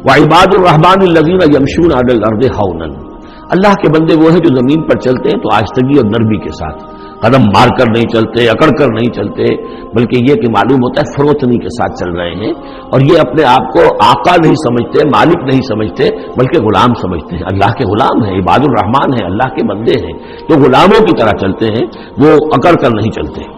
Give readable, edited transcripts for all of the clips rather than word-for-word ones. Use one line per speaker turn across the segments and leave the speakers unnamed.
وعباد الرحمن الذین یمشون علی الارض ہونا، اللہ کے بندے وہ ہیں جو زمین پر چلتے ہیں تو آہستگی اور نرمی کے ساتھ، قدم مار کر نہیں چلتے، اکڑ کر نہیں چلتے، بلکہ یہ کہ معلوم ہوتا ہے فروتنی کے ساتھ چل رہے ہیں، اور یہ اپنے آپ کو آقا نہیں سمجھتے، مالک نہیں سمجھتے، بلکہ غلام سمجھتے ہیں، اللہ کے غلام ہیں، عباد الرحمن ہیں، اللہ کے بندے ہیں، تو غلاموں کی طرح چلتے ہیں، وہ اکڑ کر نہیں چلتے۔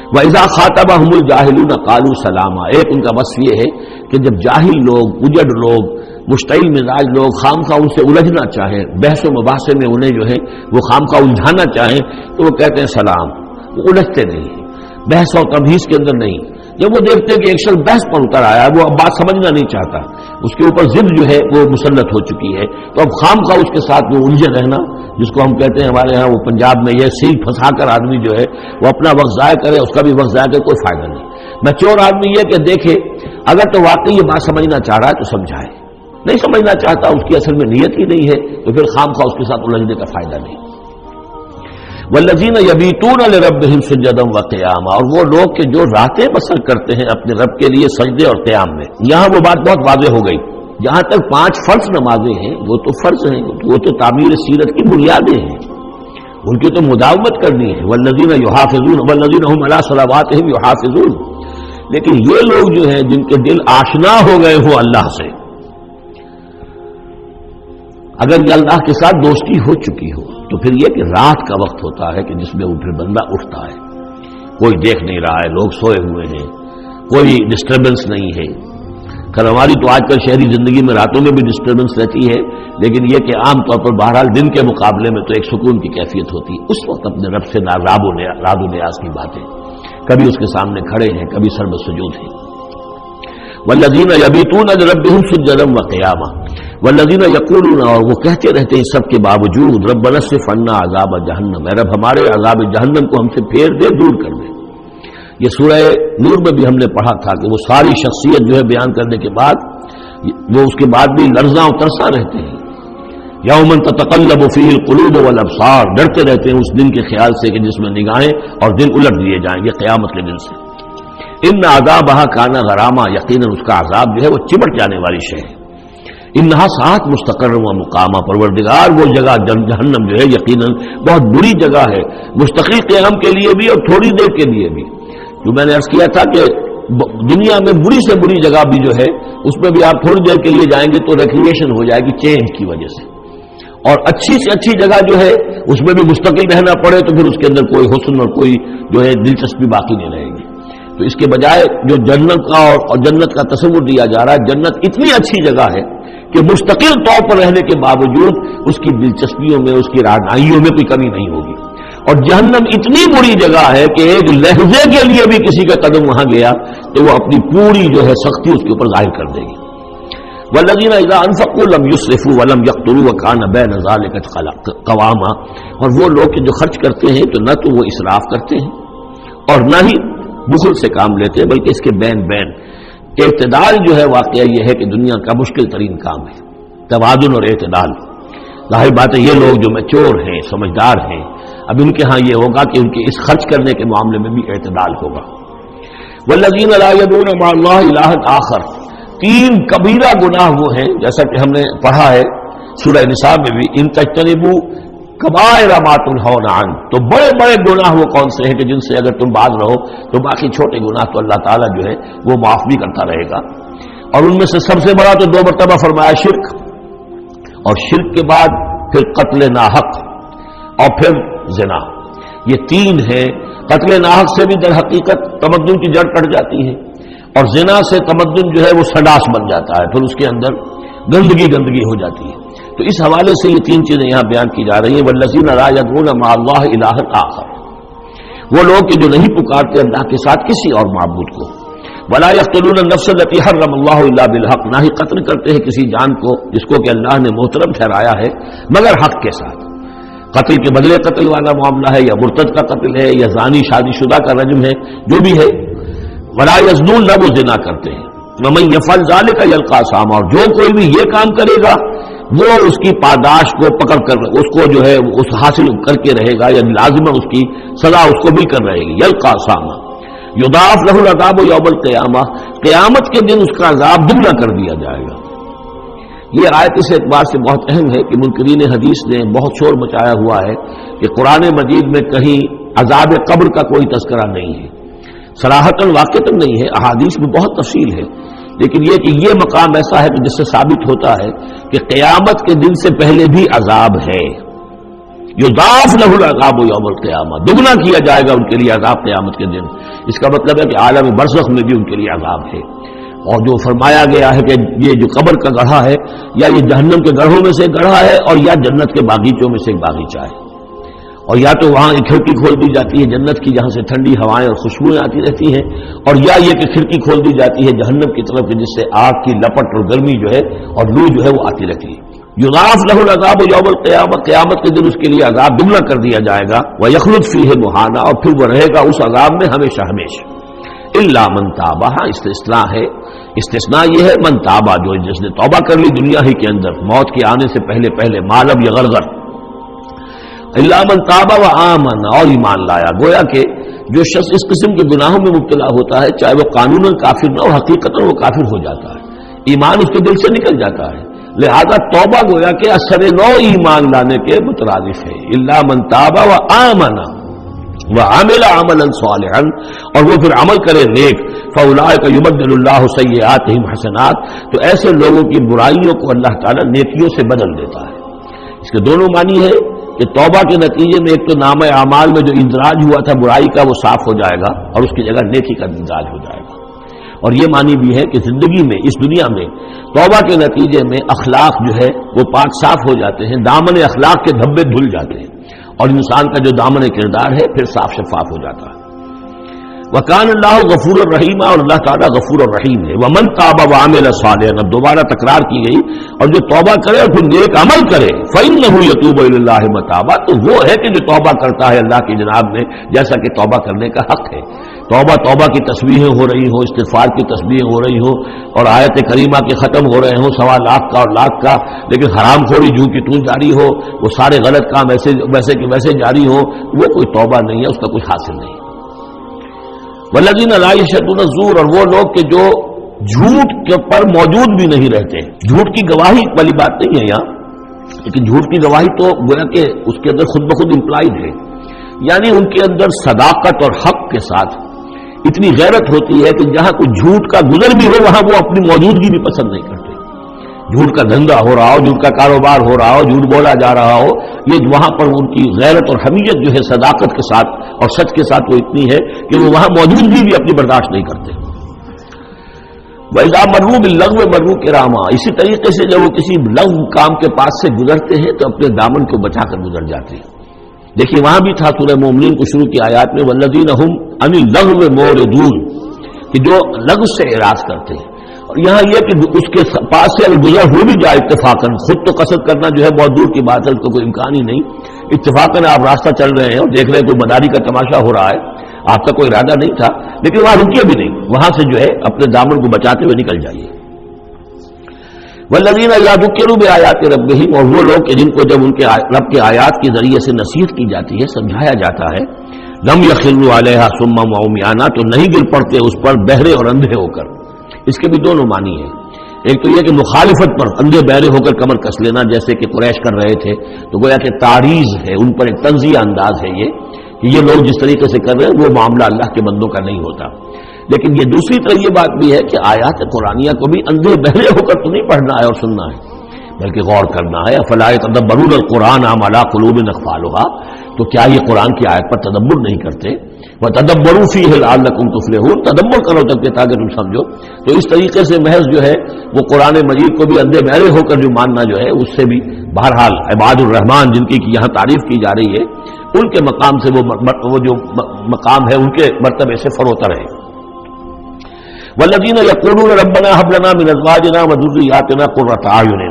وَإِذَا خَاطَبَهُمُ الْجَاهِلُونَ قَالُوا سَلَامًا، ایک ان کا وصف یہ ہے کہ جب جاہل لوگ، اجڑ لوگ، مشتعل مزاج لوگ خامخواہ ان سے الجھنا چاہیں، بحث و مباحثے میں انہیں جو ہے وہ خامخواہ الجھانا چاہیں، تو وہ کہتے ہیں سلام، وہ الجھتے نہیں ہیں، بحث اور تمہیز کے اندر نہیں۔ جب وہ دیکھتے ہیں کہ ایک شخص بحث پر اتر آیا ہے، وہ اب بات سمجھنا نہیں چاہتا، اس کے اوپر ضد جو ہے وہ مسلط ہو چکی ہے، تو اب خامخواہ اس کے ساتھ وہ الجھے رہنا، جس کو ہم کہتے ہیں ہمارے ہاں وہ پنجاب میں یہ سیل پھنسا کر آدمی جو ہے وہ اپنا وقت ضائع کرے، اس کا بھی وقت ضائع کرے، کوئی فائدہ نہیں۔ میچور آدمی یہ کہ دیکھے اگر تو واقعی یہ بات سمجھنا چاہ رہا ہے تو سمجھائے، نہیں سمجھنا چاہتا، اس کی اصل میں نیت ہی نہیں ہے، تو پھر خامخواہ اس کے ساتھ الجھنے کا فائدہ نہیں۔ والذین یبیتون لربہم سجدا وقیاما، اور وہ لوگ کہ جو راتیں بسر کرتے ہیں اپنے رب کے لیے سجدے اور قیام میں۔ یہاں وہ بات بہت واضح ہو گئی، جہاں تک 5 فرض نمازیں ہیں وہ تو فرض ہیں، وہ تو تعمیر سیرت کی بنیادیں ہیں، ان کی تو مداومت کرنی ہے۔ والذین یحافظون والذین هم علی صلواتہم یحافظون، لیکن یہ لوگ جو ہیں جن کے دل آشنا ہو گئے ہوں اللہ سے، اگر یہ اللہ کے ساتھ دوستی ہو چکی ہو، تو پھر یہ کہ رات کا وقت ہوتا ہے کہ جس میں وہ پھر بندہ اٹھتا ہے، کوئی دیکھ نہیں رہا ہے، لوگ سوئے ہوئے ہیں، کوئی ڈسٹربنس نہیں ہے۔ خیر ہماری تو آج کل شہری زندگی میں راتوں میں بھی ڈسٹربنس رہتی ہے، لیکن یہ کہ عام طور پر بہرحال دن کے مقابلے میں تو ایک سکون کی کیفیت ہوتی ہے، اس وقت اپنے رب سے راد و نیاز کی باتیں، کبھی اس کے سامنے کھڑے ہیں، کبھی سر بسجود ہیں۔ والذین یبیتون لربہم سجدا وقیاما والذین یقولون، اور وہ کہتے رہتے ہیں سب کے باوجود، ربنا اصرف عنا عذاب جہنم، اے رب ہمارے عذاب جہنم کو ہم سے پھیر دے، دور کر دے۔ یہ سورہ نور میں بھی ہم نے پڑھا تھا کہ وہ ساری شخصیت جو ہے بیان کرنے کے بعد وہ اس کے بعد بھی لرزاں و ترساں رہتے ہیں۔ یوم تتقلب فیہ القلوب والابصار، ڈرتے رہتے ہیں اس دن کے خیال سے کہ جس میں نگاہیں اور دل الٹ دیے جائیں گے قیامت کے دن سے۔ ان عذابھا کان غراما، یقیناً اس کا عذاب جو ہے وہ چمٹ جانے والی شے ہے۔ انہا ساعت مستقر و مقامہ، پروردگار وہ جگہ جہنم جو ہے یقیناً بہت بری جگہ ہے، مستقل قیام کے لیے بھی اور تھوڑی دیر کے لیے بھی۔ جو میں نے عرض کیا تھا کہ دنیا میں بری سے بری جگہ بھی جو ہے اس میں بھی آپ تھوڑی دیر کے لیے جائیں گے تو ریکریشن ہو جائے گی چینج کی وجہ سے، اور اچھی سے اچھی جگہ جو ہے اس میں بھی مستقل رہنا پڑے تو پھر اس کے اندر کوئی حسن اور کوئی جو ہے دلچسپی باقی نہیں رہے گی۔ تو اس کے بجائے جو جنت کا اور جنت کا تصور دیا جا رہا ہے، جنت اتنی اچھی جگہ ہے کہ مستقل طور پر رہنے کے باوجود اس کی دلچسپیوں میں، اس کی رہنمائیوں میں کوئی کمی نہیں ہوگی، اور جہنم اتنی بری جگہ ہے کہ ایک لہجے کے لیے بھی کسی کا قدم وہاں گیا تو وہ اپنی پوری جو ہے سختی اس کے اوپر ظاہر کر دے گی۔ والذین اذا انفقوا لم یسرفوا ولم یقتروا وکان بین ذلک قواما، اور وہ لوگ کہ جو خرچ کرتے ہیں تو نہ تو وہ اسراف کرتے ہیں اور نہ ہی بخل سے کام لیتے ہیں، بلکہ اس کے بین اعتدال جو ہے واقعہ یہ ہے کہ دنیا کا مشکل ترین کام ہے، توازن اور اعتدال۔ ظاہر بات ہے یہ لوگ جو میچور ہیں، سمجھدار ہیں، اب ان کے ہاں یہ ہوگا کہ ان کے اس خرچ کرنے کے معاملے میں بھی اعتدال ہوگا۔ والذین لا یدعون مع اللہ الہا آخر، 3 کبیرہ گناہ وہ ہیں جیسا کہ ہم نے پڑھا ہے سورہ نساء میں بھی، ان تجتنبوا کبائر ما تنہون عنہ، تو بڑے بڑے گناہ وہ کون سے ہیں کہ جن سے اگر تم باز رہو تو باقی چھوٹے گناہ تو اللہ تعالیٰ جو ہے وہ معاف بھی کرتا رہے گا۔ اور ان میں سے سب سے بڑا تو 2 مرتبہ فرمایا شرک، اور شرک کے بعد پھر قتل ناحق اور پھر زنا، یہ 3 ہیں۔ قتل ناحق سے بھی در حقیقت تمدن کی جڑ کٹ جاتی ہے، اور زنا سے تمدن جو ہے وہ سڈاس بن جاتا ہے، پھر اس کے اندر گندگی ہو جاتی ہے۔ تو اس حوالے سے یہ 3 چیزیں یہاں بیان کی جا رہی ہیں۔ والذین لا یدعون مع اللہ الہا آخر، وہ لوگ کہ جو نہیں پکارتے اللہ کے ساتھ کسی اور معبود کو۔ ولا یقتلون النفس التي حرم اللہ الا بالحق، نہ ہی قتل کرتے ہیں کسی جان کو جس کو کہ اللہ نے محترم ٹھہرایا ہے مگر حق کے ساتھ۔ قتل کے بدلے قتل والا معاملہ ہے، یا مرتد کا قتل ہے، یا زانی شادی شدہ کا رجم ہے، جو بھی ہے۔ ولا یزنون، نہ وہ زنا کرتے ہیں۔ ومن یفعل ذلک یلقى اثاما، اور جو کوئی بھی یہ کام کرے گا وہ اس کی پاداش کو پکڑ کر اس کو جو ہے اس حاصل کر کے رہے گا، یعنی لازمہ اس کی سزا اس کو مل کر رہے گی۔ یلقى اثاما یضاعف له العذاب یوم القیامہ، قیامت کے دن اس کا عذاب دگنا کر دیا جائے گا۔ یہ آیت اس اعتبار سے بہت اہم ہے کہ منکرین حدیث نے بہت شور مچایا ہوا ہے کہ قرآن مجید میں کہیں عذاب قبر کا کوئی تذکرہ نہیں ہے، صراحتاً واقعتاً نہیں ہے، احادیث میں بہت تفصیل ہے، لیکن یہ کہ یہ مقام ایسا ہے کہ جس سے ثابت ہوتا ہے کہ قیامت کے دن سے پہلے بھی عذاب ہے، یضاعف لہ العذاب یوم القیامہ، دگنا کیا جائے گا ان کے لیے عذاب قیامت کے دن۔ اس کا مطلب ہے کہ عالم برزخ میں بھی ان کے لیے عذاب ہے۔ اور جو فرمایا گیا ہے کہ یہ جو قبر کا گڑھا ہے یا یہ جہنم کے گڑھوں میں سے ایک گڑھا ہے اور یا جنت کے باغیچوں میں سے ایک باغیچہ ہے، اور یا تو وہاں ایک کھڑکی کھول دی جاتی ہے جنت کی جہاں سے ٹھنڈی ہوائیں اور خوشبوئیں آتی رہتی ہیں، اور یا یہ کہ کھڑکی کھول دی جاتی ہے جہنم کی طرف جس سے آگ کی لپٹ اور گرمی جو ہے اور لو جو ہے وہ آتی رہتی ہے۔ یضاعف لہ العذاب یوم القیامہ، قیامت کے دن اس کے لیے عذاب دگنا کر دیا جائے گا، ویخلد فیہ مہانا، اور پھر وہ رہے گا اس عذاب میں ہمیشہ ہمیشہ۔ الا من تاب، استثناء ہے، استثناء یہ ہے من تابہ، جو جس نے توبہ کر لی دنیا ہی کے اندر موت کے آنے سے پہلے پہلے، ما لم یغرغر، الا من تاب و آمن، اور ایمان لایا۔ گویا کہ جو شخص اس قسم کے گناہوں میں مبتلا ہوتا ہے چاہے وہ قانوناً کافر نہ ہو، حقیقتاً وہ کافر ہو جاتا ہے، ایمان اس کے دل سے نکل جاتا ہے، لہذا توبہ گویا کہ اثر نو ایمان لانے کے مترادف ہے۔ الا من تاب و آمن وعمل عملا صالحا، اور وہ پھر عمل کرے نیک، فاولئک یبدل اللہ سیئاتہم حسنات، تو ایسے لوگوں کی برائیوں کو اللہ تعالیٰ نیکیوں سے بدل دیتا ہے۔ اس کے دونوں معنی ہے کہ توبہ کے نتیجے میں ایک تو نامہ اعمال میں جو اندراج ہوا تھا برائی کا وہ صاف ہو جائے گا اور اس کی جگہ نیکی کا اندراج ہو جائے گا، اور یہ معنی بھی ہے کہ زندگی میں اس دنیا میں توبہ کے نتیجے میں اخلاق جو ہے وہ پاک صاف ہو جاتے ہیں، دامن اخلاق کے دھبے دھل جاتے ہیں، اور انسان کا جو دامن کردار ہے پھر صاف شفاف ہو جاتا ہے۔ وَكَانَ اللَّهُ غَفُورًا رَحِيمًا، اور اللہ تعالیٰ غفور الرحیم ہے۔ وَمَن تَابَ وَعَمِلَ صَالِحًا، اب دوبارہ تکرار کی گئی، اور جو توبہ کرے اور پھر نیک عمل کرے، فَإِنَّهُ يَتُوبُ إِلَى اللَّهِ مَتَابًا، تو وہ ہے کہ جو توبہ کرتا ہے اللہ کی جناب میں جیسا کہ توبہ کرنے کا حق ہے۔ توبہ کی تسبیحیں ہو رہی ہوں، استغفار کی تسبیحیں ہو رہی ہوں، اور آیت کریمہ کے ختم ہو رہے ہوں 1.25 لاکھ کا اور لاکھ کا، لیکن حرام خوری جو کی تون جاری ہو، وہ سارے غلط کام ویسے کہ ویسے جاری ہو، وہ کوئی توبہ نہیں ہے، اس کا کچھ حاصل نہیں۔ والذین لا یشهدون الزور، اور وہ لوگ کہ جو جھوٹ کے پر موجود بھی نہیں رہتے، جھوٹ کی گواہی والی بات نہیں ہے یہاں، لیکن جھوٹ کی گواہی تو گویا کہ اس کے اندر خود بخود امپلائڈ ہے، یعنی ان کے اندر صداقت اور حق کے ساتھ اتنی غیرت ہوتی ہے کہ جہاں کوئی جھوٹ کا گزر بھی ہو وہاں وہ اپنی موجودگی بھی پسند نہیں کرتے، جھوٹ کا دھندا ہو رہا ہو، جھوٹ کا کاروبار ہو رہا ہو، جھوٹ بولا جا رہا ہو، یہ وہاں پر ان کی غیرت اور حمیت جو ہے صداقت کے ساتھ اور سچ کے ساتھ وہ اتنی ہے کہ وہ وہاں موجودگی بھی اپنی برداشت نہیں کرتے۔ وَإِذَا مَرُّوا بِاللَّغْوِ مَرُّوا كِرَامًا، اسی طریقے سے جب وہ کسی لغو کام کے پاس سے گزرتے ہیں تو اپنے دامن کو بچا کر گزر جاتے ہیں۔ دیکھیے وہاں بھی تھا سورہ مومنین کو شروع کی آیات میں وَالَّذِينَ هُمْ عَنِ اللَّغْوِ مُعْرِضُونَ، کہ جو لغو سے اعراض کرتے ہیں، اور یہاں یہ کہ اس کے پاس سے اگر گزر ہو بھی جائے اتفاقاً، خود تو قصد کرنا جو ہے بہت دور کی بات ہے، اس کو کوئی امکان ہی نہیں، اتفاقاً آپ راستہ چل رہے ہیں اور دیکھ رہے ہیں کوئی مداری کا تماشا ہو رہا ہے، آپ کا کوئی ارادہ نہیں تھا، لیکن وہاں رکیے بھی نہیں، وہاں سے جو ہے اپنے دامن کو بچاتے ہوئے نکل جائیے۔ والذین اذا ذکروا بآیات ربہم، اور وہ لوگ کہ جن کو جب ان کے رب کے آیات کے ذریعے سے نصیحت کی جاتی ہے، سمجھایا جاتا ہے، لم یخروا علیہا صما وعمیانا، تو نہیں گر پڑتے اس پر بہرے اور اندھے ہو کر۔ اس کے بھی دونوں معنی ہیں، ایک تو یہ کہ مخالفت پر اندھے بہرے ہو کر کمر کس لینا جیسے کہ قریش کر رہے تھے، تو گویا کہ تعریض ہے، ان پر ایک تنزیہ انداز ہے یہ کہ یہ لوگ جس طریقے سے کر رہے ہیں وہ معاملہ اللہ کے بندوں کا نہیں ہوتا۔ لیکن یہ دوسری طرف یہ بات بھی ہے کہ آیات قرآنیہ کو بھی اندھے بہرے ہو کر تو نہیں پڑھنا ہے اور سننا ہے، بلکہ غور کرنا ہے۔ افلا یتدبرون القرآن ام علی قلوب اقفالها، تو کیا یہ قرآن کی آیت پر تدبر نہیں کرتے؟ وتدبروا فیہ لعلکم تفلحون، تدبر کرو تاکہ تم سمجھو۔ تو اس طریقے سے محض جو ہے وہ قرآن مجید کو بھی اندھے بہرے ہو کر جو ماننا جو ہے اس سے بھی بہرحال عباد الرحمن جن کی یہاں تعریف کی جا رہی ہے ان کے مقام سے وہ جو مقام ہے ان کے مرتبے سے فروتر ہے۔ والذین یقولون ربنا هب لنا من ازواجنا وذریاتنا قرۃ اعین،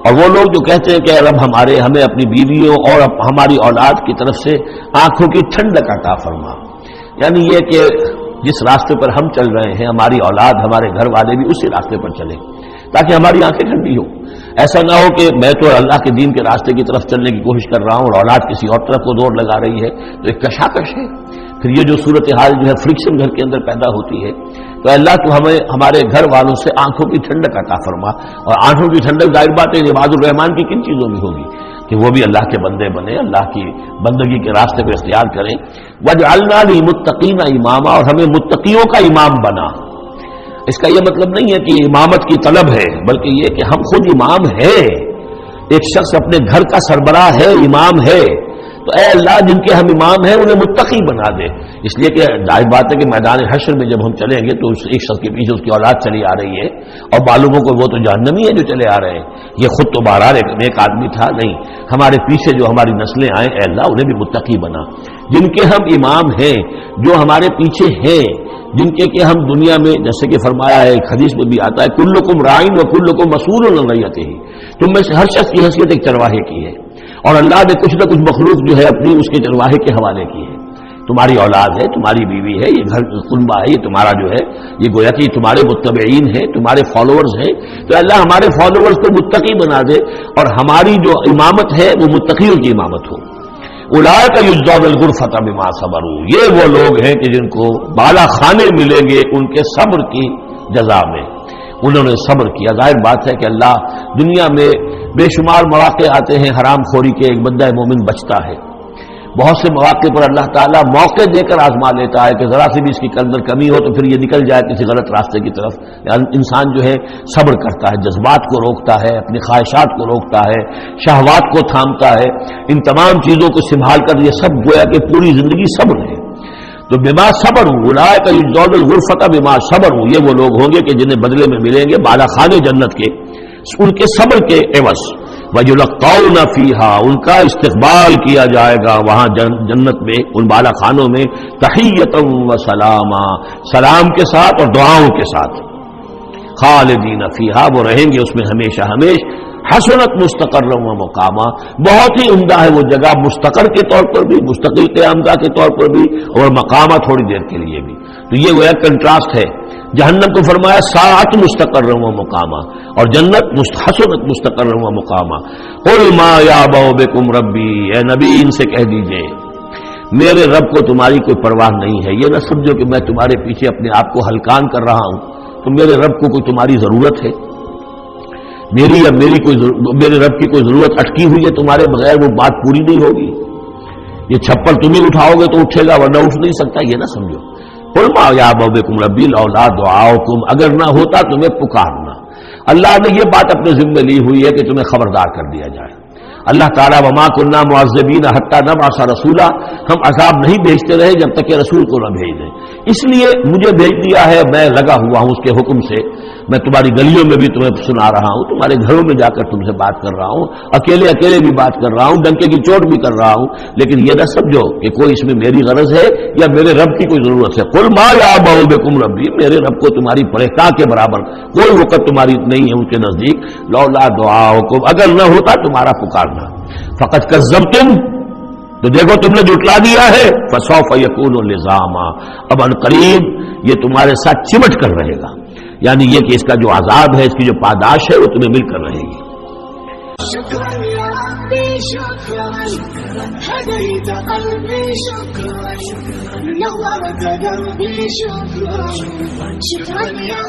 اور وہ لوگ جو کہتے ہیں کہ اے رب ہمیں اپنی بیویوں اور ہماری اولاد کی طرف سے آنکھوں کی ٹھنڈک عطا فرما، یعنی یہ کہ جس راستے پر ہم چل رہے ہیں ہماری اولاد ہمارے گھر والے بھی اسی راستے پر چلیں تاکہ ہماری آنکھیں ٹھنڈی ہو۔ ایسا نہ ہو کہ میں تو اللہ کے دین کے راستے کی طرف چلنے کی کوشش کر رہا ہوں اور اولاد کسی اور طرف کو دوڑ لگا رہی ہے، تو ایک کشاکش ہے۔ پھر یہ جو صورتحال جو ہے فرکشن گھر کے اندر پیدا ہوتی ہے، تو اللہ تو ہمیں ہمارے گھر والوں سے آنکھوں کی ٹھنڈک عطا فرما، اور آنکھوں کی ٹھنڈک ظاہر بات ہے عباد الرحمان کی کن چیزوں میں ہوگی کہ وہ بھی اللہ کے بندے بنے، اللہ کی بندگی کے راستے کو اختیار کریں۔ وَجْعَلْنَا لِلْمُتَّقِينَ إِمَامًا، اور ہمیں متقیوں کا امام بنا۔ اس کا یہ مطلب نہیں ہے کہ امامت کی طلب ہے، بلکہ یہ کہ ہم خود امام ہیں۔ ایک شخص اپنے گھر کا سربراہ ہے، امام ہے، تو اے اللہ جن کے ہم امام ہیں انہیں متقی بنا دے۔ اس لیے کہ ظاہر بات ہے کہ میدان حشر میں جب ہم چلیں گے تو ایک شخص کے پیچھے اس کی اولاد چلی آ رہی ہے، اور معلوموں کو وہ تو جہنمی ہے جو چلے آ رہے ہیں، یہ خود تو بہرحال ایک آدمی تھا نہیں، ہمارے پیچھے جو ہماری نسلیں آئیں اے اللہ انہیں بھی متقی بنا، جن کے ہم امام ہیں، جو ہمارے پیچھے ہیں، جن کے کہ ہم دنیا میں جیسے کہ فرمایا ہے ایک حدیث میں بھی آتا ہے کلکم راعٍ وکلکم مسئول عن رعیتہ، تم میں سے ہر شخص کی حیثیت ایک چرواہے کی ہے، اور اللہ نے کچھ نہ کچھ مخلوق جو ہے اپنی اس کے چرواہے کے حوالے کی ہے۔ تمہاری اولاد ہے، تمہاری بیوی ہے، یہ گھر کنبہ ہے، یہ تمہارا جو ہے یہ گویا کہ تمہارے متبعین ہیں، تمہارے فالوورز ہیں، تو اللہ ہمارے فالوورز کو متقی بنا دے، اور ہماری جو امامت ہے وہ متقیوں کی امامت ہو۔ اولئک یجزون الغرفۃ بما صبروا، یہ وہ لوگ ہیں کہ جن کو بالا خانے ملیں گے ان کے صبر کی جزا میں، انہوں نے صبر کیا۔ ظاہر بات ہے کہ اللہ دنیا میں بے شمار مواقع آتے ہیں حرام خوری کے، ایک بندہ مومن بچتا ہے، بہت سے مواقع پر اللہ تعالیٰ موقع دے کر آزما لیتا ہے کہ ذرا سی بھی اس کی اندر کمی ہو تو پھر یہ نکل جائے کسی غلط راستے کی طرف۔ انسان جو ہے صبر کرتا ہے، جذبات کو روکتا ہے، اپنی خواہشات کو روکتا ہے، شہوات کو تھامتا ہے، ان تمام چیزوں کو سنبھال کر یہ سب گویا کہ پوری زندگی صبر ہے۔ تو بما صبر اولئک یجزون الغرفۃ بما صبر، یہ وہ لوگ ہوں گے کہ جنہیں بدلے میں ملیں گے بالا خانے جنت کے ان کے صبر کے عوض۔ وَيُلَقَّوْنَ فِيهَا، ان کا استقبال کیا جائے گا وہاں جنت میں، ان بالا خانوں میں، تحیۃ وسلاما، سلام کے ساتھ اور دعاؤں کے ساتھ۔ خالدین فیہا، وہ رہیں گے اس میں ہمیشہ ہمیش۔ حسنت مستقرا و مقاما، بہت ہی عمدہ ہے وہ جگہ، مستقر کے طور پر بھی، مستقل قیامگاہ کے طور پر بھی، اور مقامہ تھوڑی دیر کے لیے بھی۔ تو یہ وہ ایک کنٹراسٹ ہے۔ جہنم کو فرمایا ساعت مستقر و مقامہ، اور جنت حسنت مستقر و مقامہ۔ قل ما یعبأ بکم ربی، اے نبی ان سے کہہ دیجئے میرے رب کو تمہاری کوئی پرواہ نہیں ہے، یہ نہ سمجھو کہ میں تمہارے پیچھے اپنے آپ کو ہلکان کر رہا ہوں، تو میرے رب کو کوئی تمہاری ضرورت ہے، میری یا میرے رب کی کوئی ضرورت اٹکی ہوئی ہے تمہارے بغیر، وہ بات پوری نہیں ہوگی، یہ چھپر تم ہی اٹھاؤ گے تو اٹھے گا ورنہ اٹھ نہیں سکتا، یہ نہ سمجھو۔ قل ما یعبأ بکم ربی لولا دعاؤکم، اگر نہ ہوتا تمہیں پکارنا۔ اللہ نے یہ بات اپنے ذمہ لی ہوئی ہے کہ تمہیں خبردار کر دیا جائے۔ اللہ تعالیٰ وما كنا معذبین حتی نبعث رسولا، ہم عذاب نہیں بھیجتے رہے جب تک کہ رسول کو نہ بھیج دیں، اس لیے مجھے بھیج دیا ہے، میں لگا ہوا ہوں اس کے حکم سے، میں تمہاری گلیوں میں بھی تمہیں سنا رہا ہوں، تمہارے گھروں میں جا کر تم سے بات کر رہا ہوں، اکیلے اکیلے بھی بات کر رہا ہوں، ڈنکے کی چوٹ بھی کر رہا ہوں، لیکن یہ نہ سمجھو کہ کوئی اس میں میری غرض ہے یا میرے رب کی کوئی ضرورت ہے۔ قل ما یعبأ بکم ربی، میرے رب کو تمہاری پرہیزگار کے برابر کوئی وقت تمہاری نہیں ہے ان کے نزدیک، لولا دعاؤکم، اگر نہ ہوتا تمہارا پکارنا۔ فقط کذبتم، تو دیکھو تم نے جھٹلا دیا ہے، فسوف یکون لزاما، اب ان قریب یہ تمہارے ساتھ چمٹ کر رہے گا، یعنی یہ کہ اس کا جو عذاب ہے، اس کی جو پاداش ہے وہ تمہیں مل کر رہے گی۔
شکرا یا ربی شکرا، ہدیت قلبی شکرا، نورت دربی شکرا، شکرا یا